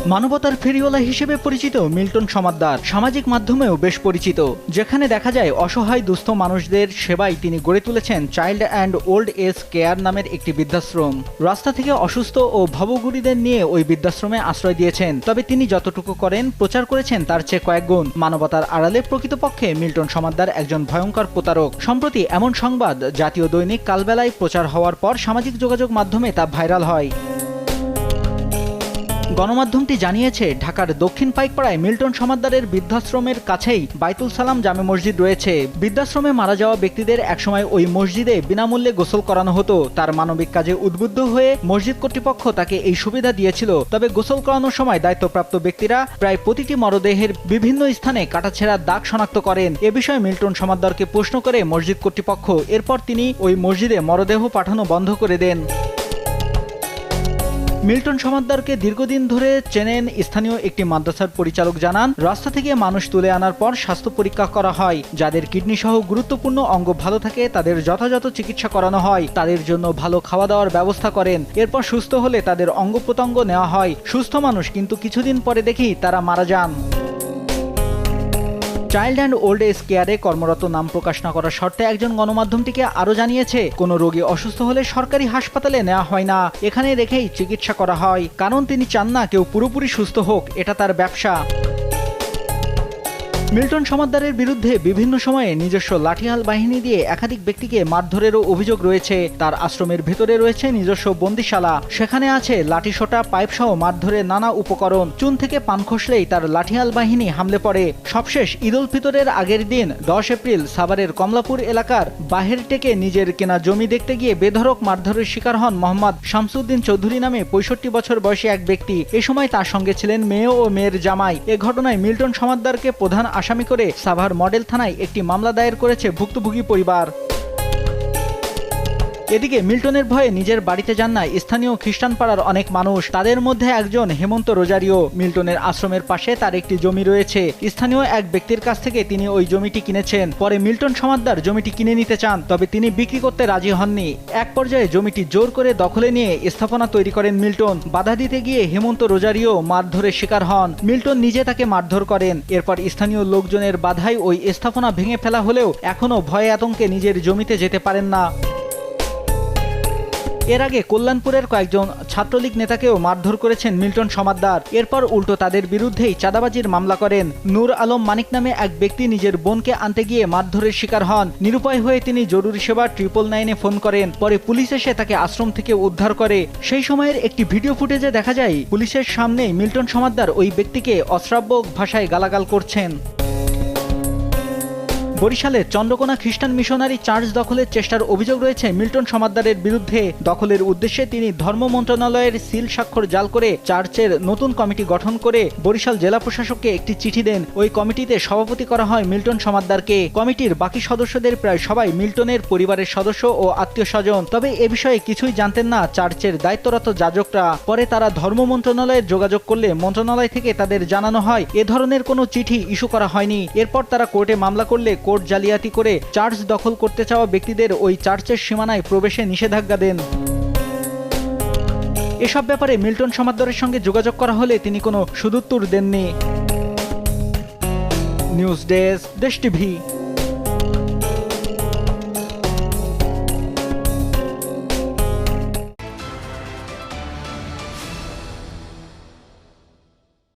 মানবতার ফেরিওয়ালা হিসেবে পরিচিত মিল্টন সমাদ্দার সামাজিক মাধ্যমেও বেশ পরিচিত, যেখানে দেখা যায় অসহায় দুস্থ মানুষদের সেবায় তিনি গড়ে তুলেছেন child and old age care নামের একটি বৃদ্ধাশ্রম। রাস্তা থেকে অসুস্থ ও ভবঘুরীদের নিয়ে ওই বৃদ্ধাশ্রমে আশ্রয় দিয়েছেন, তবে তিনি যতটুকু করেন প্রচার করেছেন তার চেয়ে কয়েক গুণ। মানবতার আড়ালে প্রকৃতপক্ষে মিল্টন সমাদ্দার একজন ভয়ঙ্কর প্রতারক। সম্প্রতি এমন সংবাদ জাতীয় দৈনিক কালবেলায় প্রচার হওয়ার পর সামাজিক যোগাযোগ মাধ্যমে তা ভাইরাল হয়। গণমাধ্যমটি জানিয়েছে, ঢাকার দক্ষিণ পাইকপাড়ায় মিল্টন সমাদ্দারের বৃদ্ধাশ্রমের কাছেই বাইতুল সালাম জামে মসজিদ রয়েছে। বৃদ্ধাশ্রমে মারা যাওয়া ব্যক্তিদের একসময় ওই মসজিদে বিনামূল্যে গোসল করানো হতো। তার মানবিক কাজে উদ্বুদ্ধ হয়ে মসজিদ কর্তৃপক্ষ তাকে এই সুবিধা দিয়েছিল। তবে গোসল করানোর সময় দায়িত্বপ্রাপ্ত ব্যক্তিরা প্রায় প্রতিটি মরদেহের বিভিন্ন স্থানে কাটাছেঁড়ার দাগ শনাক্ত করেন। এ বিষয়ে মিল্টন সমাদ্দারকে প্রশ্ন করে মসজিদ কর্তৃপক্ষ। এরপর তিনি ওই মসজিদে মরদেহ পাঠানো বন্ধ করে দেন। মিল্টন সমাদ্দারকে দীর্ঘদিন ধরে চেনেন স্থানীয় একটি মাদ্রাসার পরিচালক জানান, রাস্তা থেকে মানুষ তুলে আনার পর স্বাস্থ্য পরীক্ষা করা হয়। যাদের কিডনি সহ গুরুত্বপূর্ণ অঙ্গ ভালো থাকে তাদের যথাযথ চিকিৎসা করানো হয়। তাদের জন্য ভালো খাওয়া দাওয়ার ব্যবস্থা করেন। এরপর সুস্থ হলে তাদের অঙ্গ প্রত্যঙ্গ নেওয়া হয়। সুস্থ মানুষ, কিন্তু কিছুদিন পরে দেখি তারা মারা যান। চাইল্ড অ্যান্ড ওল্ড এজ কেয়ারে কর্মরত নাম প্রকাশ না করার শর্তে একজন গণমাধ্যমটিকে আরও জানিয়েছে, কোনো রোগী অসুস্থ হলে সরকারি হাসপাতালে নেওয়া হয় না, এখানে রেখেই চিকিৎসা করা হয়। কারণ তিনি চান না কেউ পুরোপুরি সুস্থ হোক, এটা তার ব্যবসা। মিল্টন সমাদ্দারের বিরুদ্ধে বিভিন্ন সময়ে নিজস্ব লাঠিয়াল বাহিনী দিয়ে একাধিক ব্যক্তিকে মারধরেরও অভিযোগ রয়েছে। তার আশ্রমের ভেতরে রয়েছে নিজস্ব বন্দিশালা, সেখানে আছে লাঠিসোঁটা, পাইপসহ মারধরের নানা উপকরণ। চুন থেকে পান খসলেই তার লাঠিয়াল বাহিনী হামলে পড়ে। সবশেষ ঈদ উল ফিতরের আগের দিন 10 এপ্রিল সাভারের কমলাপুর এলাকার বাহেরটেকে নিজের কেনা জমি দেখতে গিয়ে বেধড়ক মারধরের শিকার হন মোহাম্মদ শামসুদ্দিন চৌধুরী নামে 65 বছর বয়সী এক ব্যক্তি। এ সময় তার সঙ্গে ছিলেন মেয়ে ও মেয়ের জামাই। এ ঘটনায় মিল্টন সমাদ্দারকে প্রধান আসামি করে সাভার মডেল থানায় একটি মামলা দায়ের করেছে ভুক্তভোগী পরিবার। এদিকে মিল্টনের ভয়ে নিজের বাড়িতে যান না স্থানীয় খ্রিস্টান পাড়ার অনেক মানুষ। তাদের মধ্যে একজন হেমন্ত রোজারিও। মিল্টনের আশ্রমের পাশে তার একটি জমি রয়েছে। স্থানীয় এক ব্যক্তির কাছ থেকে তিনি ওই জমিটি কিনেছেন। পরে মিল্টন সমাদ্দার জমিটি কিনে নিতে চান, তবে তিনি বিক্রি করতে রাজি হননি। এক পর্যায়ে জমিটি জোর করে দখলে নিয়ে স্থাপনা তৈরি করেন মিল্টন। বাধা দিতে গিয়ে হেমন্ত রোজারিও মারধরের শিকার হন। মিল্টন নিজে তাকে মারধর করেন। এরপর স্থানীয় লোকজনের বাধায় ওই স্থাপনা ভেঙে ফেলা হলেও এখনও ভয়ে আতঙ্কে নিজের জমিতে যেতে পারেন না। এর আগে কল্যাণপুরের কয়েকজন ছাত্রলীগ নেতাকেও মারধর করেছেন মিল্টন সমাদ্দার। এরপর উল্টো তাদের বিরুদ্ধেই চাঁদাবাজির মামলা করেন। নূর আলম মানিক নামে এক ব্যক্তি নিজের বোনকে আনতে গিয়ে মারধরের শিকার হন। নিরুপায় হয়ে তিনি জরুরি সেবা 999-এ ফোন করেন। পরে পুলিশ এসে তাকে আশ্রম থেকে উদ্ধার করে। সেই সময়ের একটি ভিডিও ফুটেজে দেখা যায় পুলিশের সামনেই মিল্টন সমাদ্দার ওই ব্যক্তিকে অশ্রাব্য ভাষায় গালাগাল করছেন। বরিশালে চন্দ্রকোনা খ্রিস্টান মিশনারি চার্চ দখলের চেষ্টার অভিযোগ রয়েছে মিল্টন সমাদ্দারের বিরুদ্ধে। দখলের উদ্দেশ্যে তিনি ধর্ম মন্ত্রণালয়ের সিল স্বাক্ষর জাল করে চার্চের নতুন কমিটি গঠন করে বরিশাল জেলা প্রশাসককে একটি চিঠি দেন। ওই কমিটিতে সভাপতি করা হয় মিল্টন সমাদ্দারকে। কমিটির বাকি সদস্যদের প্রায় সবাই মিল্টনের পরিবারের সদস্য ও আত্মীয় স্বজন। তবে এ বিষয়ে কিছুই জানতেন না চার্চের দায়িত্বরত যাজকরা। পরে তারা ধর্ম মন্ত্রণালয়ে যোগাযোগ করলে মন্ত্রণালয় থেকে তাদের জানানো হয় এ ধরনের কোনো চিঠি ইস্যু করা হয়নি। এরপর তারা কোর্টে মামলা করলে কোর্ট জালিয়াতি করে চার্চ দখল করতে চাওয়া ব্যক্তিদের ওই চার্চের সীমানায় প্রবেশে নিষেধাজ্ঞা দেন। এসব ব্যাপারে মিল্টন সমাদ্দারের সঙ্গে যোগাযোগ করা হলে তিনি কোনো সদুত্তর দেননি। নিউজ ডেস্ক, দেশ টিভি।